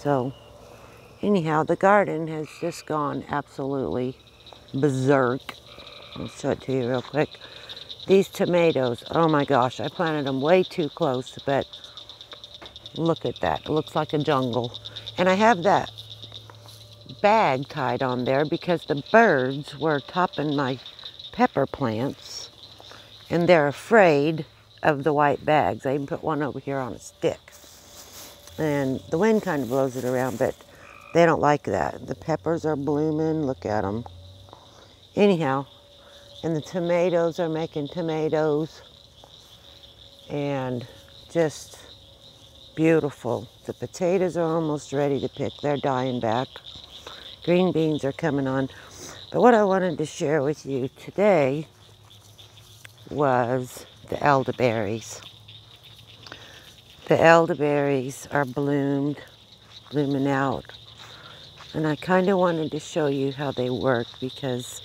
So anyhow, the garden has just gone absolutely berserk. I'll show it to you real quick. These tomatoes, oh my gosh, I planted them way too close, but look at that. It looks like a jungle. And I have that bag tied on there because the birds were topping my pepper plants and they're afraid of the white bags. I even put one over here on a stick. And the wind kind of blows it around, but they don't like that. The peppers are blooming. Look at them. Anyhow, and the tomatoes are making tomatoes. And just beautiful. The potatoes are almost ready to pick. They're dying back. Green beans are coming on. But what I wanted to share with you today was the elderberries. The elderberries are blooming out. And I kind of wanted to show you how they work because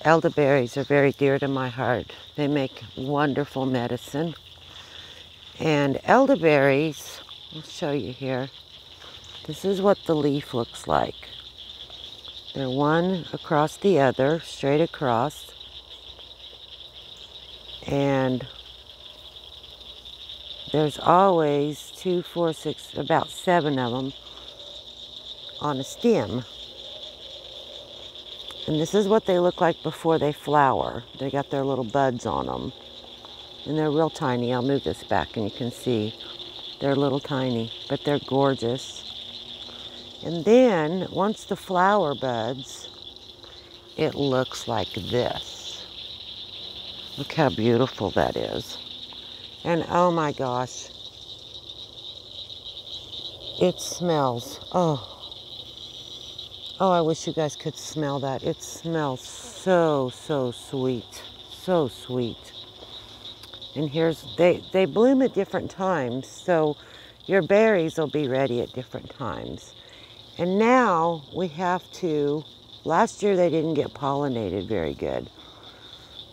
elderberries are very dear to my heart. They make wonderful medicine. And elderberries, I'll show you here. This is what the leaf looks like. They're one across the other, straight across. And there's always 2, 4, 6, about 7 of them on a stem. And this is what they look like before they flower. They got their little buds on them. And they're real tiny. I'll move this back and you can see they're little tiny, but they're gorgeous. And then once the flower buds, it looks like this. Look how beautiful that is. And oh my gosh, it smells. Oh, I wish you guys could smell that. It smells so, so sweet. So sweet. And here's, they bloom at different times, so your berries will be ready at different times. And now we have to, last year they didn't get pollinated very good.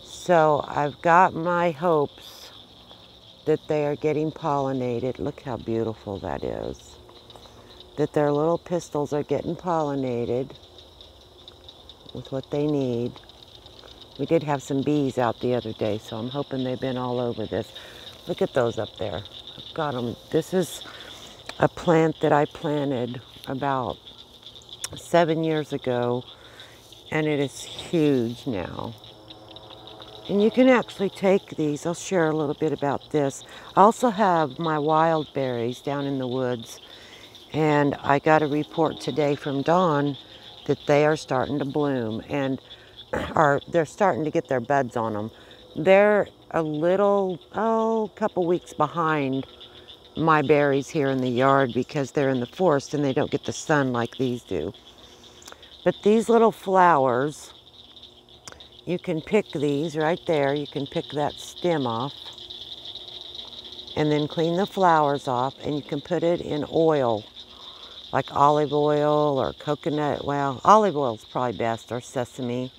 So I've got my hopes that they are getting pollinated. Look how beautiful that is. That their little pistils are getting pollinated with what they need. We did have some bees out the other day, so I'm hoping they've been all over this. Look at those up there. I've got them. This is a plant that I planted about 7 years ago, and it is huge now. And you can actually take these. I'll share a little bit about this. I also have my wild berries down in the woods, and I got a report today from Dawn that they are starting to bloom, and they're starting to get their buds on them. They're a little, couple weeks behind my berries here in the yard because they're in the forest and they don't get the sun like these do. But these little flowers, you can pick these right there. You can pick that stem off and then clean the flowers off, and you can put it in oil, like olive oil or coconut. Well, olive oil is probably best, or sesame.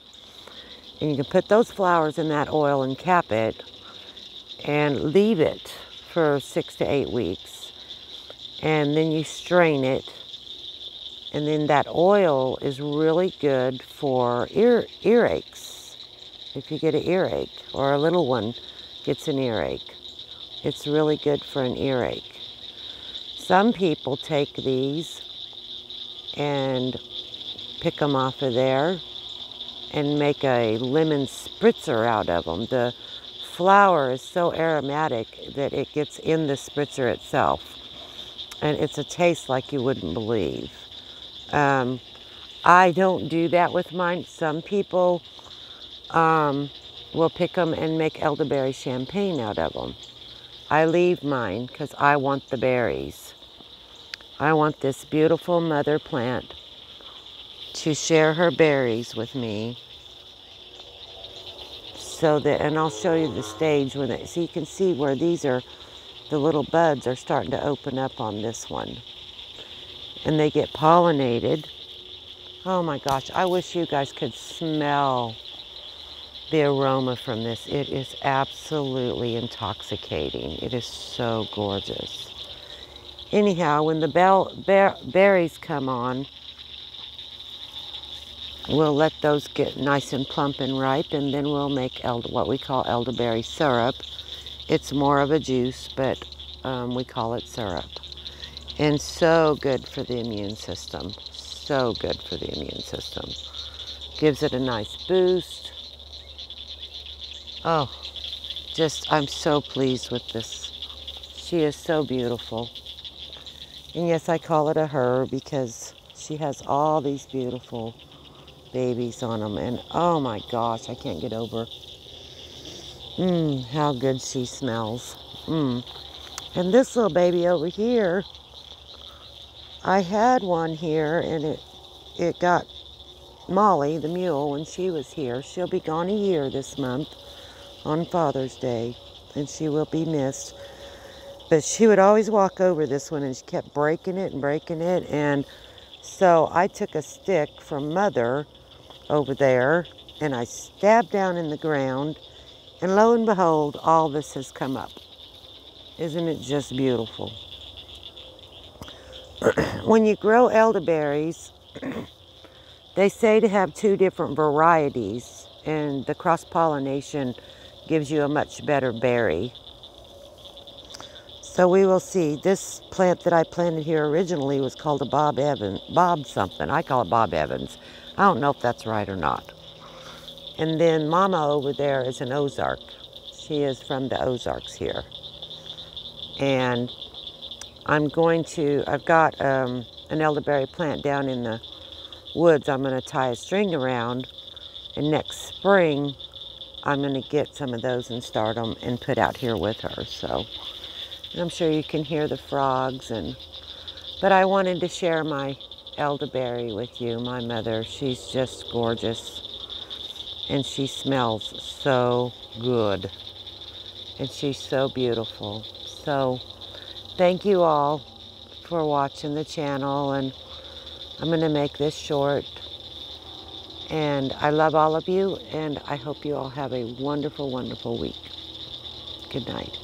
And you can put those flowers in that oil and cap it and leave it for 6 to 8 weeks. And then you strain it. And then that oil is really good for earaches. If you get an earache, or a little one gets an earache, it's really good for an earache. Some people take these and pick them off of there and make a lemon spritzer out of them. The flower is so aromatic that it gets in the spritzer itself. And it's a taste like you wouldn't believe. I don't do that with mine. Some people will pick them and make elderberry champagne out of them. I leave mine because I want the berries. I want this beautiful mother plant to share her berries with me, so that, and I'll show you the stage when so you can see where these are, the little buds are starting to open up on this one, and they get pollinated. Oh my gosh, I wish you guys could smell the aroma from this. It is absolutely intoxicating. It is so gorgeous. Anyhow, when the berries come on, we'll let those get nice and plump and ripe, and then we'll make what we call elderberry syrup. It's more of a juice, but we call it syrup. And so good for the immune system. So good for the immune system. Gives it a nice boost. Oh, I'm so pleased with this. She is so beautiful. And yes, I call it a her because she has all these beautiful babies on them. And oh my gosh, I can't get over how good she smells. And this little baby over here, I had one here, and it got Molly, the mule, when she was here. She'll be gone a year this month on Father's Day, and she will be missed. But she would always walk over this one, and she kept breaking it and breaking it. And so I took a stick from Mother over there, and I stabbed down in the ground, and lo and behold, all this has come up. Isn't it just beautiful? When you grow elderberries, they say to have 2 different varieties, and the cross-pollination gives you a much better berry. So we will see. This plant that I planted here originally was called a Bob something. I call it Bob Evans. I don't know if that's right or not. And then Mama over there is an Ozark. She is from the Ozarks here. And I've got an elderberry plant down in the woods I'm going to tie a string around, and next spring I'm going to get some of those and start them and put out here with her. So, and I'm sure you can hear the frogs, but I wanted to share my elderberry with you. My mother, she's just gorgeous, and she smells so good, and she's so beautiful. So thank you all for watching the channel, and I'm going to make this short. And I love all of you, and I hope you all have a wonderful, wonderful week. Good night.